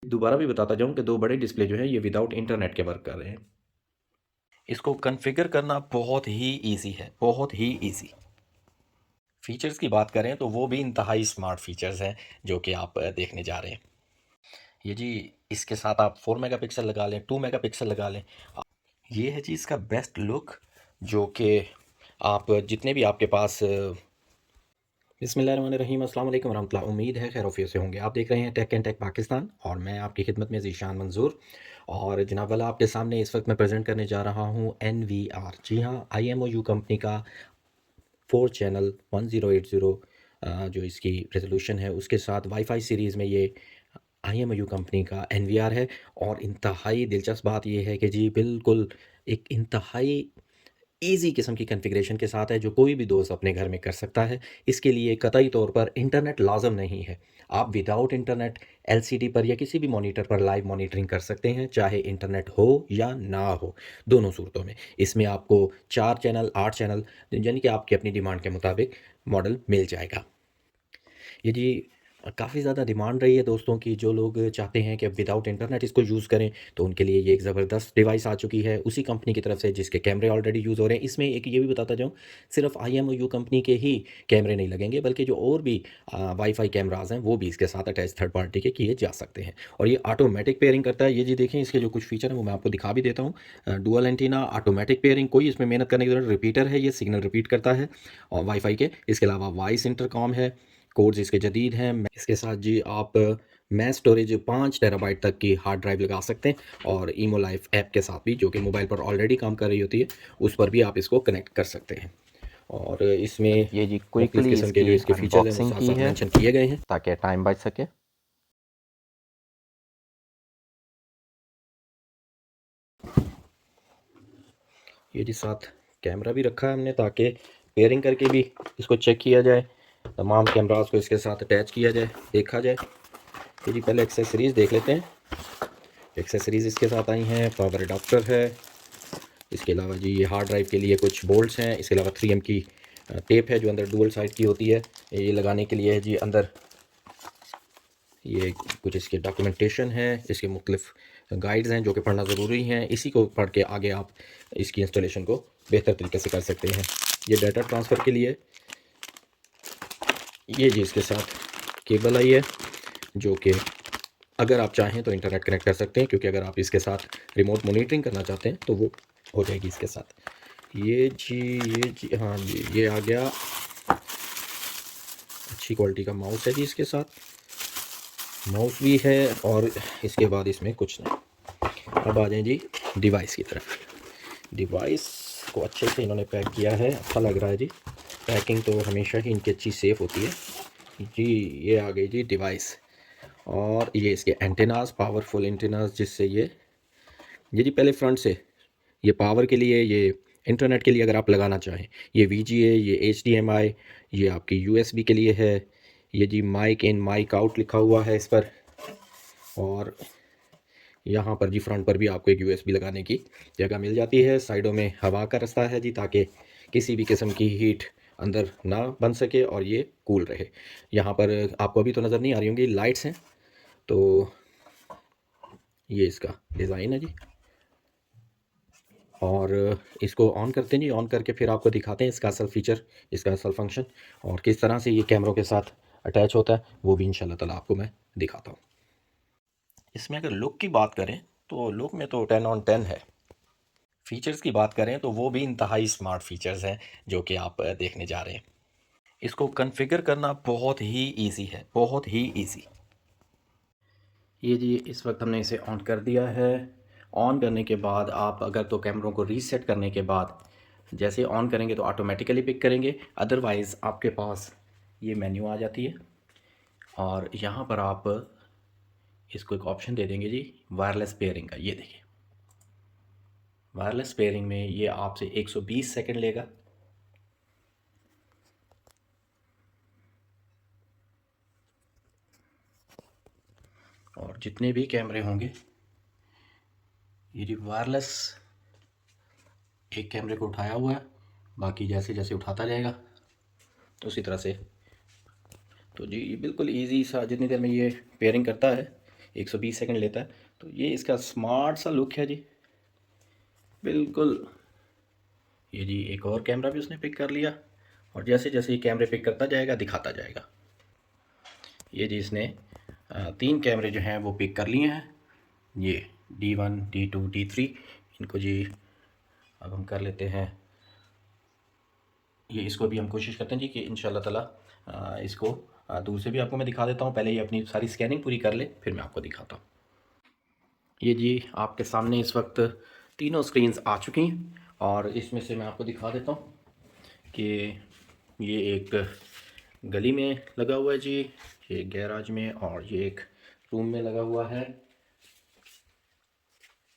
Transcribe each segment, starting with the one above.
दोबारा भी बताता जाऊँ कि दो बड़े डिस्प्ले जो हैं ये विदाउट इंटरनेट के वर्क कर रहे हैं। इसको कॉन्फ़िगर करना बहुत ही ईज़ी है, बहुत ही ईज़ी। फ़ीचर्स की बात करें तो वो भी इंतहाई स्मार्ट फ़ीचर्स हैं जो कि आप देखने जा रहे हैं। ये जी, इसके साथ आप 4 मेगापिक्सल लगा लें, 2 मेगापिक्सल लगा लें। ये है जी इसका बेस्ट लुक, जो कि आप जितने भी आपके पास बिस्मिल्लाहिर्रहमानिर्रहीम, अस्सलाम वालेकुम रहमतुल्लाह। उम्मीद है खैर से होंगे। आप देख रहे हैं टेक एंड टेक पाकिस्तान और मैं आपकी खिदमत में ज़ीशान मंजूर। और जनाब वाला आपके सामने इस वक्त मैं प्रेजेंट करने जा रहा हूँ NVR। जी हाँ, IMOU कंपनी का 4 चैनल 1080 जो इसकी रेजोल्यूशन है उसके साथ वाईफाई सीरीज़ में ये IMOU कंपनी का NVR है। और इंतहाई दिलचस्प बात यह है कि जी बिल्कुल एक इंतहाई ईज़ी किस्म की कॉन्फ़िगरेशन के साथ है, जो कोई भी दोस्त अपने घर में कर सकता है। इसके लिए कतई तौर पर इंटरनेट लाज़िम नहीं है। आप विदाउट इंटरनेट LCD पर या किसी भी मॉनिटर पर लाइव मॉनिटरिंग कर सकते हैं, चाहे इंटरनेट हो या ना हो, दोनों सूरतों में। इसमें आपको 4 चैनल, 8 चैनल यानी कि आपकी अपनी डिमांड के मुताबिक मॉडल मिल जाएगा। ये जी काफ़ी ज़्यादा डिमांड रही है दोस्तों की। जो लोग चाहते हैं कि विदाउट इंटरनेट इसको यूज़ करें, तो उनके लिए ये एक ज़बरदस्त डिवाइस आ चुकी है उसी कंपनी की तरफ से जिसके कैमरे ऑलरेडी यूज़ हो रहे हैं। इसमें एक ये भी बताता जाऊँ, सिर्फ IMOU कंपनी के ही कैमरे नहीं लगेंगे, बल्कि जो और भी वाईफाई कैमराज हैं वो भी इसके साथ अटैच थर्ड पार्टी के किए जा सकते हैं। और ये ऑटोमेटिक पेयरिंग करता है। ये जी देखें, इसके जो कुछ फीचर हैं वो मैं आपको दिखा भी देता हूँ। डुअल एंटीना, ऑटोमेटिक पेयरिंग, कोई इसमें मेहनत करने की जरूरत। रिपीटर है, ये सिग्नल रिपीट करता है और वाईफाई के। इसके अलावा वॉइस इंटरकॉम है, कोड्स इसके जदीद हैं। इसके साथ जी आप मैस स्टोरेज 5 टेराबाइट तक की हार्ड ड्राइव लगा सकते हैं। और ईमो लाइफ ऐप के साथ भी, जो कि मोबाइल पर ऑलरेडी काम कर रही होती है, उस पर भी आप इसको कनेक्ट कर सकते हैं। और इसमें ये जी मुख्तलिफ़ क्विकली किस्म के जो इसकी इसके फीचर्स हैं वो अनबॉक्सिंग साथ की साथ है मेंशन किए गए हैं। ताकि टाइम बच सके। ये जी साथ कैमरा भी रखा है हमने, ताकि पेयरिंग करके भी इसको चेक किया जाए, तमाम कैमरास को इसके साथ अटैच किया जाए, देखा जाए। ये जी पहले एक्सेसरीज़ देख लेते हैं। एक्सेसरीज़ इसके साथ आई हैं, पावर अडाप्टर है। इसके अलावा जी ये हार्ड ड्राइव के लिए कुछ बोल्ट्स हैं। इसके अलावा 3M की टेप है जो अंदर डुअल साइड की होती है, ये लगाने के लिए है जी। अंदर ये कुछ इसके डॉक्यूमेंटेशन है, इसके मुख्तलिफ गाइड्स हैं जो कि पढ़ना ज़रूरी हैं। इसी को पढ़ के आगे आप इसकी इंस्टॉलेशन को बेहतर तरीके से कर सकते हैं। ये डाटा ट्रांसफ़र के लिए ये जी इसके साथ केबल आई है, जो कि अगर आप चाहें तो इंटरनेट कनेक्ट कर सकते हैं, क्योंकि अगर आप इसके साथ रिमोट मॉनिटरिंग करना चाहते हैं तो वो हो जाएगी इसके साथ। ये जी हाँ जी, ये आ गया। अच्छी क्वालिटी का माउस है जी इसके साथ, माउस भी है। और इसके बाद इसमें कुछ नहीं। अब आ जाएं जी डिवाइस की तरफ। डिवाइस को अच्छे से इन्होंने पैक किया है, अच्छा लग रहा है जी। पैकिंग तो हमेशा ही इनकी अच्छी सेफ़ होती है जी। ये आ गई जी डिवाइस। और ये इसके एंटेनास, पावरफुल एंटेनास, जिससे ये जी पहले फ्रंट से ये पावर के लिए, ये इंटरनेट के लिए अगर आप लगाना चाहें, ये VGA, ये HDMI, ये आपकी USB के लिए है। ये जी माइक इन माइक आउट लिखा हुआ है इस पर। और यहाँ पर जी फ्रंट पर भी आपको एक USB लगाने की जगह मिल जाती है। साइडों में हवा का रास्ता है जी, ताकि किसी भी किस्म की हीट अंदर ना बन सके और ये कूल रहे। यहाँ पर आपको अभी तो नज़र नहीं आ रही होंगी, लाइट्स हैं। तो ये इसका डिज़ाइन है जी। और इसको ऑन करते हैं जी। ऑन करके फिर आपको दिखाते हैं इसका असल फ़ीचर, इसका असल फंक्शन, और किस तरह से ये कैमरों के साथ अटैच होता है, वो भी इंशाल्लाह ताला आपको मैं दिखाता हूँ। इसमें अगर लुक की बात करें तो लुक में तो 10 ऑन 10 है। फ़ीचर्स की बात करें तो वो भी इंतहाई स्मार्ट फ़ीचर्स हैं जो कि आप देखने जा रहे हैं। इसको कॉन्फ़िगर करना बहुत ही ईज़ी है, बहुत ही ईज़ी। ये जी इस वक्त हमने इसे ऑन कर दिया है। ऑन करने के बाद आप अगर तो कैमरों को रीसेट करने के बाद जैसे ऑन करेंगे तो ऑटोमेटिकली पिक करेंगे, अदरवाइज़ आपके पास ये मेन्यू आ जाती है। और यहाँ पर आप इसको एक ऑप्शन दे देंगे जी वायरलेस पेयरिंग का। ये देखिए, वायरलेस पेयरिंग में ये आपसे 120 सेकंड लेगा। और जितने भी कैमरे होंगे, ये जी वायरलेस एक कैमरे को उठाया हुआ है, बाकी जैसे जैसे उठाता जाएगा उसी तरह से। तो जी ये बिल्कुल इजी सा, जितनी देर में ये पेयरिंग करता है 120 सेकंड लेता है। तो ये इसका स्मार्ट सा लुक है जी, बिल्कुल। ये जी एक और कैमरा भी उसने पिक कर लिया, और जैसे जैसे ये कैमरे पिक करता जाएगा दिखाता जाएगा। ये जी इसने 3 कैमरे जो हैं वो पिक कर लिए हैं, ये D1 D2 D3। इनको जी अब हम कर लेते हैं, ये इसको भी हम कोशिश करते हैं जी कि इंशाल्लाह ताला इसको दूर से भी आपको मैं दिखा देता हूँ। पहले ये अपनी सारी स्कैनिंग पूरी कर ले, फिर मैं आपको दिखाता हूँ। ये जी आपके सामने इस वक्त तीनों स्क्रीन्स आ चुकी हैं, और इसमें से मैं आपको दिखा देता हूँ कि ये एक गली में लगा हुआ है जी, ये गैराज में, और ये एक रूम में लगा हुआ है।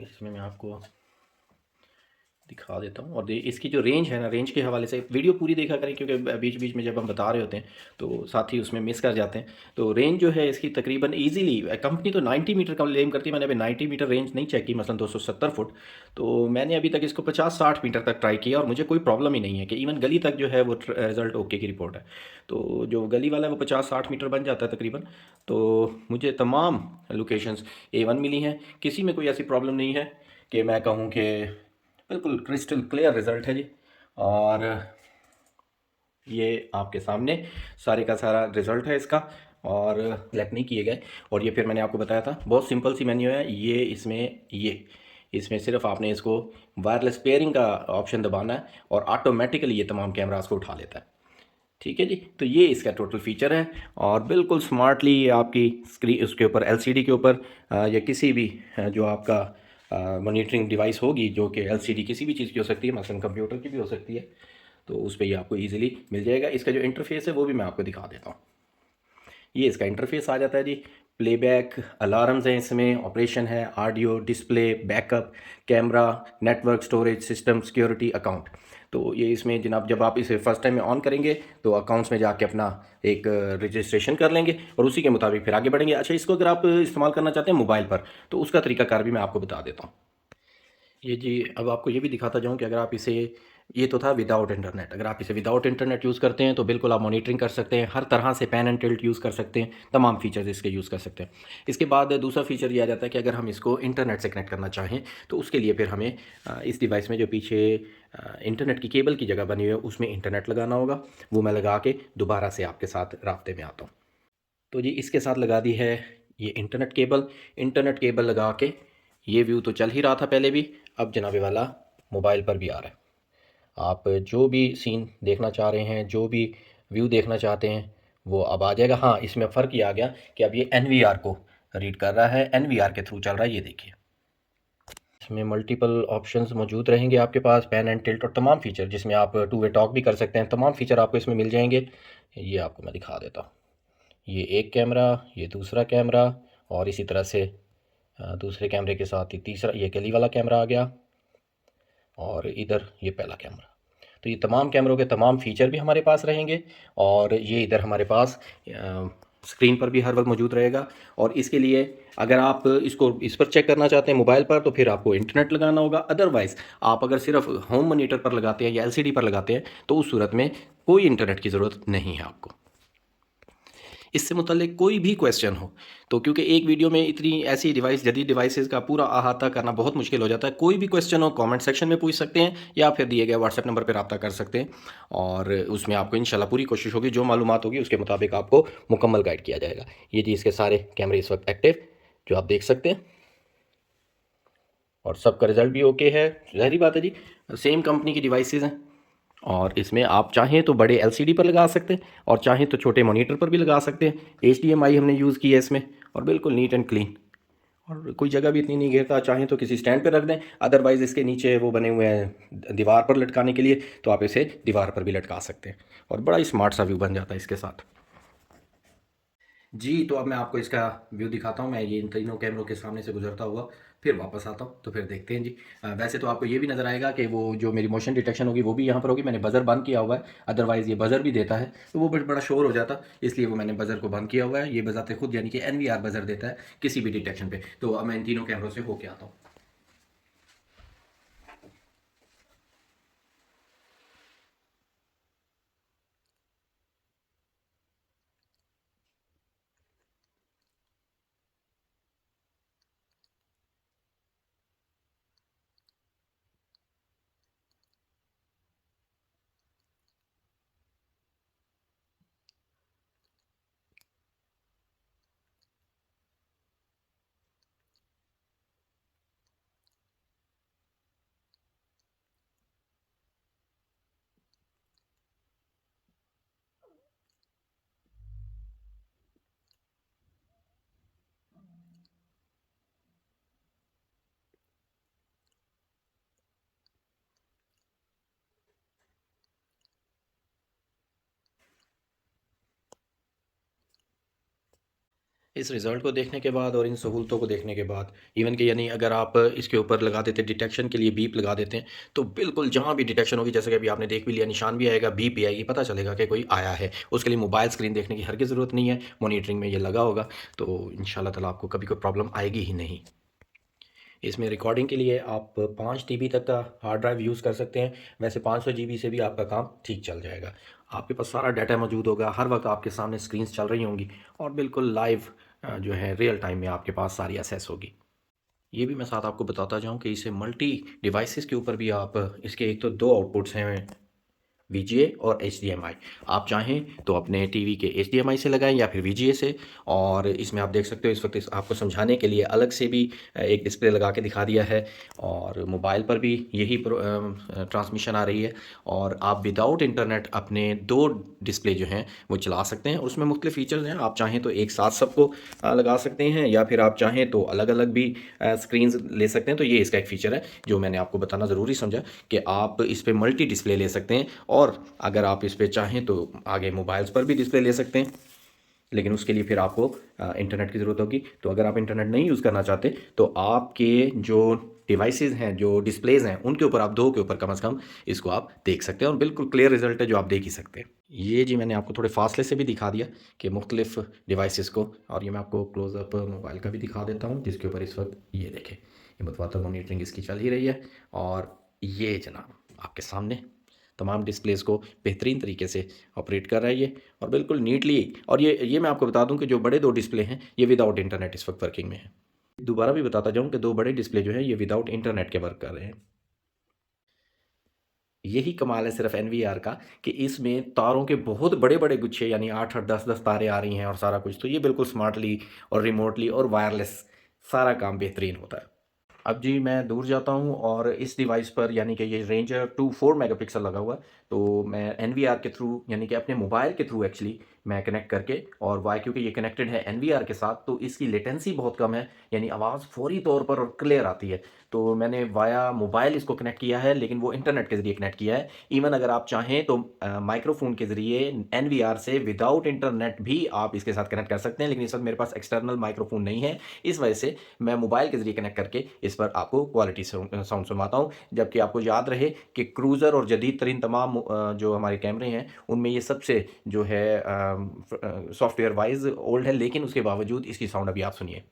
इसमें मैं आपको दिखा देता हूँ, और इसकी जो रेंज है ना, रेंज के हवाले से वीडियो पूरी देखा करें, क्योंकि बीच बीच में जब हम बता रहे होते हैं तो साथी उसमें मिस कर जाते हैं। तो रेंज जो है इसकी तकरीबन इजीली, कंपनी तो 90 मीटर का क्लेम करती है, मैंने अभी 90 मीटर रेंज नहीं चेक की, मसलन 270 फुट। तो मैंने अभी तक इसको 50-60 मीटर तक ट्राई किया, और मुझे कोई प्रॉब्लम ही नहीं है कि इवन गली तक जो है वो रिज़ल्ट ओके की रिपोर्ट है। तो जो गली वाला है वो 50-60 मीटर बन जाता है तकरीबन। तो मुझे तमाम लोकेशंस A1 मिली हैं, किसी में कोई ऐसी प्रॉब्लम नहीं है कि मैं कहूँ कि बिल्कुल क्रिस्टल क्लियर रिज़ल्ट है जी। और ये आपके सामने सारे का सारा रिज़ल्ट है इसका, और सेलेक्ट नहीं किए गए। और ये फिर मैंने आपको बताया था, बहुत सिंपल सी मेन्यू है ये। इसमें सिर्फ आपने इसको वायरलेस पेयरिंग का ऑप्शन दबाना है, और ऑटोमेटिकली ये तमाम कैमरास को उठा लेता है। ठीक है जी, तो ये इसका टोटल फीचर है, और बिल्कुल स्मार्टली ये आपकी स्क्रीन उसके ऊपर एलसीडी के ऊपर या किसी भी जो आपका मॉनिटरिंग डिवाइस होगी, जो कि एलसीडी किसी भी चीज़ की हो सकती है, मसलन कंप्यूटर की भी हो सकती है, तो उस पर ये आपको इजीली मिल जाएगा। इसका जो इंटरफेस है वो भी मैं आपको दिखा देता हूँ। ये इसका इंटरफेस आ जाता है जी। प्लेबैक, अलार्म्स हैं इसमें, ऑपरेशन है, audio, display, backup, camera, network, storage, system, security, account. तो ये इसमें जनाब जब आप इसे फर्स्ट टाइम में ऑन करेंगे तो अकाउंट्स में जाके अपना एक रजिस्ट्रेशन कर लेंगे, और उसी के मुताबिक फिर आगे बढ़ेंगे। अच्छा, इसको अगर आप इस्तेमाल करना चाहते हैं मोबाइल पर, तो उसका तरीकाकार भी मैं आपको बता देता हूँ। ये जी अब आपको ये भी दिखाता जाऊँ कि अगर आप इसे, ये तो था विदाउट इंटरनेट, अगर आप इसे विदाउट इंटरनेट यूज़ करते हैं तो बिल्कुल आप मॉनिटरिंग कर सकते हैं, हर तरह से पैन एंड टिल्ट यूज़ कर सकते हैं, तमाम फीचर्स इसके यूज़ कर सकते हैं। इसके बाद दूसरा फीचर ये आ जाता है कि अगर हम इसको इंटरनेट से कनेक्ट करना चाहें तो उसके लिए फिर हमें इस डिवाइस में जो पीछे इंटरनेट की केबल की जगह बनी हुई है उसमें इंटरनेट लगाना होगा। वो मैं लगा के दोबारा से आपके साथ राब्ते में आता हूँ। तो जी इसके साथ लगा दी है ये इंटरनेट केबल। इंटरनेट केबल लगा के ये व्यू तो चल ही रहा था पहले भी, अब जनाबे वाला मोबाइल पर भी आ रहा है। आप जो भी सीन देखना चाह रहे हैं, जो भी व्यू देखना चाहते हैं, वो अब आ जाएगा। हाँ, इसमें फ़र्क ये आ गया कि अब ये NVR को रीड कर रहा है, NVR के थ्रू चल रहा है, ये देखिए। इसमें मल्टीपल ऑप्शंस मौजूद रहेंगे आपके पास, पैन एंड टिल्ट और तमाम फीचर, जिसमें आप टू वे टॉक भी कर सकते हैं, तमाम फीचर आपको इसमें मिल जाएंगे। ये आपको मैं दिखा देता हूँ। ये एक कैमरा, ये दूसरा कैमरा, और इसी तरह से दूसरे कैमरे के साथ ही तीसरा, ये गली वाला कैमरा आ गया, और इधर ये पहला कैमरा। तो ये तमाम कैमरों के तमाम फीचर भी हमारे पास रहेंगे, और ये इधर हमारे पास स्क्रीन पर भी हर वक्त मौजूद रहेगा। और इसके लिए अगर आप इसको इस पर चेक करना चाहते हैं मोबाइल पर, तो फिर आपको इंटरनेट लगाना होगा। अदरवाइज़ आप अगर सिर्फ होम मॉनिटर पर लगाते हैं या एलसीडी पर लगाते हैं तो उस सूरत में कोई इंटरनेट की ज़रूरत नहीं है आपको। इससे मुतल्लिक कोई भी क्वेश्चन हो तो, क्योंकि एक वीडियो में इतनी ऐसी डिवाइस, जदीद डिवाइसेस का पूरा अहाता करना बहुत मुश्किल हो जाता है, कोई भी क्वेश्चन हो कमेंट सेक्शन में पूछ सकते हैं, या फिर दिए गए व्हाट्सएप नंबर पर रब्ता कर सकते हैं, और उसमें आपको इंशाल्लाह पूरी कोशिश होगी, जो मालूमात होगी उसके मुताबिक आपको मुकम्मल गाइड किया जाएगा। ये जी इसके सारे कैमरे इस वक्त एक्टिव जो आप देख सकते हैं, और सबका रिजल्ट भी ओके है। ज़ाहिर बात है जी, सेम कंपनी की डिवाइसेस हैं, और इसमें आप चाहें तो बड़े एलसीडी पर लगा सकते हैं, और चाहें तो छोटे मॉनिटर पर भी लगा सकते हैं। HDMI हमने यूज़ किया है इसमें, और बिल्कुल नीट एंड क्लीन, और कोई जगह भी इतनी नहीं घेरता। चाहें तो किसी स्टैंड पे रख दें, अदरवाइज़ इसके नीचे वो बने हुए हैं दीवार पर लटकाने के लिए, तो आप इसे दीवार पर भी लटका सकते हैं, और बड़ा ही स्मार्ट सा व्यू बन जाता है इसके साथ। जी, तो अब मैं आपको इसका व्यू दिखाता हूँ। मैं ये इन तीनों कैमरों के सामने से गुजरता हुआ फिर वापस आता हूँ, तो फिर देखते हैं जी। वैसे तो आपको ये भी नज़र आएगा कि वो जो मेरी मोशन डिटेक्शन होगी वो भी यहाँ पर होगी। मैंने बज़र बंद किया हुआ है, अदरवाइज़ ये बज़र भी देता है तो वो बड़ा शोर हो जाता, इसलिए वो मैंने बज़र को बंद किया हुआ है। ये बजाते खुद, यानी कि NVR बज़र देता है किसी भी डिटेक्शन पे। तो अब मैं इन तीनों कैमरों से होके आता हूँ। इस रिज़ल्ट को देखने के बाद और इन सहूलतों को देखने के बाद इवन कि यानी अगर आप इसके ऊपर लगा देते डिटेक्शन के लिए बीप लगा देते हैं, तो बिल्कुल जहाँ भी डिटेक्शन होगी, जैसे कि अभी आपने देख भी लिया, निशान भी आएगा, बीप भी आएगी, पता चलेगा कि कोई आया है। उसके लिए मोबाइल स्क्रीन देखने की हरगिज़ ज़रूरत नहीं है, मॉनिटरिंग में ये लगा होगा, तो इंशाल्लाह ताला आपको कभी कोई प्रॉब्लम आएगी ही नहीं। इसमें रिकॉर्डिंग के लिए आप 5 टीबी तक का हार्ड ड्राइव यूज़ कर सकते हैं। वैसे 500 जीबी से भी आपका काम ठीक चल जाएगा। आपके पास सारा डाटा मौजूद होगा, हर वक्त आपके सामने स्क्रीन्स चल रही होंगी और बिल्कुल लाइव जो है रियल टाइम में आपके पास सारी एक्सेस होगी। ये भी मैं साथ आपको बताता जाऊँ कि इसे मल्टी डिवाइसेस के ऊपर भी आप इसके एक तो 2 आउटपुट्स हैं, वीजीए और एचडीएमआई। आप चाहें तो अपने टीवी के एचडीएमआई से लगाएं या फिर वीजीए से। और इसमें आप देख सकते हो इस वक्त आपको समझाने के लिए अलग से भी एक डिस्प्ले लगा के दिखा दिया है और मोबाइल पर भी यही ट्रांसमिशन आ रही है। और आप विदाउट इंटरनेट अपने 2 डिस्प्ले जो हैं वो चला सकते हैं। उसमें मुख्तलिफ फीचर्स हैं, आप चाहें तो एक साथ सबको लगा सकते हैं या फिर आप चाहें तो अलग अलग भी स्क्रीन ले सकते हैं। तो ये इसका एक फ़ीचर है जो मैंने आपको बताना ज़रूरी समझा कि आप इस पर मल्टी डिस्प्ले ले सकते हैं। और अगर आप इस पे चाहें तो आगे मोबाइल्स पर भी डिस्प्ले ले सकते हैं, लेकिन उसके लिए फिर आपको इंटरनेट की ज़रूरत होगी। तो अगर आप इंटरनेट नहीं यूज़ करना चाहते तो आपके जो डिवाइसेस हैं, जो डिस्प्लेज हैं, उनके ऊपर आप 2 के ऊपर कम से कम इसको आप देख सकते हैं और बिल्कुल क्लियर रिजल्ट है जो आप देख ही सकते हैं। ये जी मैंने आपको थोड़े फासले से भी दिखा दिया कि मुख्तलिफ डिवाइसेस को। और ये मैं आपको क्लोज़अप मोबाइल का भी दिखा देता हूँ जिसके ऊपर इस वक्त ये देखें, ये मतवातर मॉनिटरिंग इसकी चल ही रही है। और ये जनाब आपके सामने तमाम डिस्प्लेस को बेहतरीन तरीके से ऑपरेट कर रहा है ये, और बिल्कुल नीटली। और ये मैं आपको बता दूं कि जो बड़े 2 डिस्प्ले हैं ये विदाउट इंटरनेट इस वक्त वर्किंग में है। दोबारा भी बताता जाऊं कि 2 बड़े डिस्प्ले जो हैं ये विदाउट इंटरनेट के वर्क कर रहे हैं। यही कमाल है सिर्फ एनवीआर का कि इसमें तारों के बहुत बड़े-बड़े गुच्छे, यानी 8-8 10-10 तारें आ रही हैं और सारा कुछ। तो ये बिल्कुल स्मार्टली और रिमोटली और वायरलेस सारा काम बेहतरीन होता है। अब जी मैं दूर जाता हूँ और इस डिवाइस पर यानी कि ये रेंजर 2 4 मेगापिक्सल लगा हुआ है। तो मैं एनवीआर के थ्रू यानी कि अपने मोबाइल के थ्रू एक्चुअली मैं कनेक्ट करके, और वाई क्योंकि ये कनेक्टेड है एनवीआर के साथ तो इसकी लेटेंसी बहुत कम है, यानी आवाज़ फौरी तौर पर और क्लियर आती है। तो मैंने वाया मोबाइल इसको कनेक्ट किया है, लेकिन वो इंटरनेट के ज़रिए कनेक्ट किया है। इवन अगर आप चाहें तो माइक्रोफ़ोन के ज़रिए एनवीआर से विदाउट इंटरनेट भी आप इसके साथ कनेक्ट कर सकते हैं, लेकिन इस वक्त मेरे पास एक्सटर्नल माइक्रोफ़ोन नहीं है। इस वजह से मैं मोबाइल के ज़रिए कनेक्ट करके इस पर आपको क्वालिटी साउंड सुनवाता हूँ। जबकि आपको याद रहे कि क्रूज़र और जदीद तरीन तमाम जो हमारे कैमरे हैं उनमें ये सबसे जो है सॉफ्टवेयर वाइज ओल्ड है, लेकिन उसके बावजूद इसकी साउंड अभी आप सुनिए।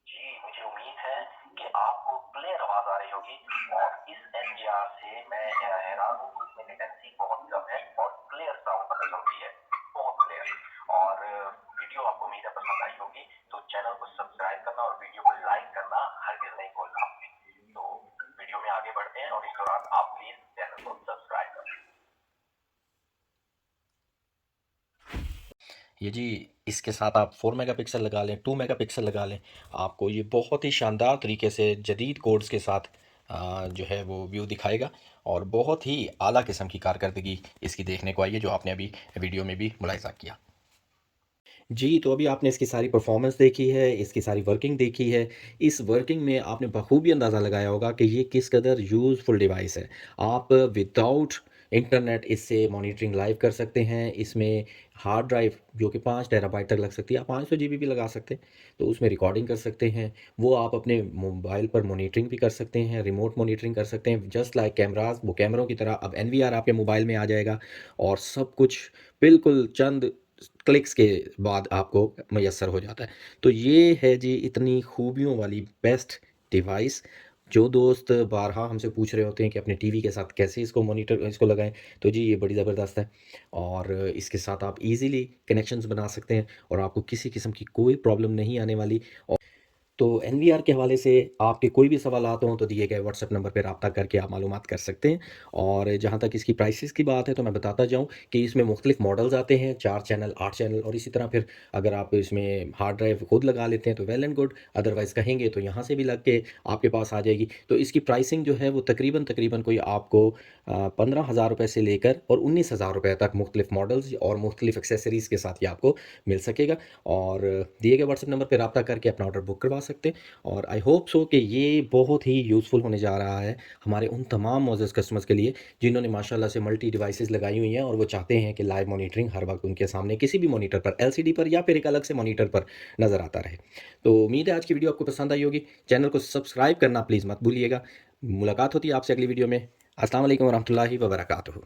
जी, मुझे उम्मीद है कि आपको क्लियर आवाज आ रही होगी। और इस एनवीआर से मैं हैरान हूँ कि इसमें लेटेंसी बहुत कम है और क्लियर साउंड पता चलती है, बहुत क्लियर। और वीडियो आपको उम्मीद है पसंद आई होगी, तो चैनल को सब्सक्राइब करना और वीडियो को लाइक करना हरगिज नहीं भूलना। तो वीडियो में आगे बढ़ते हैं और इस दौरान आप प्लीज चैनल को सब्सक्राइब करें। ये जी इसके साथ आप 4 मेगापिक्सल लगा लें, 2 मेगापिक्सल लगा लें, आपको ये बहुत ही शानदार तरीके से जदीद कोड्स के साथ जो है वो व्यू दिखाएगा और बहुत ही आला किस्म की कारकर्दगी इसकी देखने को आई है जो आपने अभी वीडियो में भी मुलाहिज़ा किया। जी, तो अभी आपने इसकी सारी परफ़ॉर्मेंस देखी है, इसकी सारी वर्किंग देखी है। इस वर्किंग में आपने बखूबी अंदाज़ा लगाया होगा कि ये किस कदर यूज़फुल डिवाइस है। आप विदाउट इंटरनेट इससे मॉनिटरिंग लाइव कर सकते हैं। इसमें हार्ड ड्राइव जो कि 5 टेराबाइट तक लग सकती है, आप 500 जीबी भी लगा सकते हैं, तो उसमें रिकॉर्डिंग कर सकते हैं। वो आप अपने मोबाइल पर मॉनिटरिंग भी कर सकते हैं, रिमोट मॉनिटरिंग कर सकते हैं, जस्ट लाइक कैमराज़। वो कैमरों की तरह अब एनवीआर आपके मोबाइल में आ जाएगा और सब कुछ बिल्कुल चंद क्लिक्स के बाद आपको मैसर हो जाता है। तो ये है जी इतनी खूबियों वाली बेस्ट डिवाइस। जो दोस्त बारहा हमसे पूछ रहे होते हैं कि अपने टीवी के साथ कैसे इसको लगाएं, तो जी ये बड़ी ज़बरदस्त है। और इसके साथ आप इजीली कनेक्शंस बना सकते हैं और आपको किसी किस्म की कोई प्रॉब्लम नहीं आने वाली। तो एनवीआर के हवाले से आपके कोई भी सवालात हों तो दिए गए व्हाट्सएप नंबर पर रब्ता करके आप मालूमात कर सकते हैं। और जहाँ तक इसकी प्राइसेस की बात है तो मैं बताता जाऊँ कि इसमें मुख्तलिफ मॉडल्स आते हैं, 4 चैनल, 8 चैनल, और इसी तरह फिर अगर आप इसमें हार्ड ड्राइव खुद लगा लेते हैं तो वेल एंड गुड, अदरवाइज़ कहेंगे तो यहाँ से भी लग के आपके पास आ जाएगी। तो इसकी प्राइसिंग जो है वो तकरीबन तकरीबन कोई आपको 15,000 रुपये से लेकर और 19,000 रुपये तक मुख्तलिफ मॉडल्स और मुख्तलिफ एक्सेसरीज़ के साथ ये आपको मिल सकेगा। और दिए गए व्हाट्सएप नंबर पर रब्ता करके अपना ऑर्डर बुक करवा सकते। और आई होप सो कि ये बहुत ही यूज़फुल होने जा रहा है हमारे उन तमाम मोअज़्ज़ज़ कस्टमर्स के लिए जिन्होंने माशाल्लाह से मल्टी डिवाइसेज़ लगाई हुई हैं और वो चाहते हैं कि लाइव मॉनिटरिंग हर वक़्त उनके सामने किसी भी मॉनिटर पर, एलसीडी पर या फिर एक अलग से मॉनिटर पर नज़र आता रहे। तो उम्मीद है आज की वीडियो आपको पसंद आई होगी। चैनल को सब्सक्राइब करना प्लीज़ मत भूलिएगा। मुलाकात होती है आपसे अगली वीडियो में। अस्सलाम वालेकुम वरहमतुल्लाहि व बरकातुहू।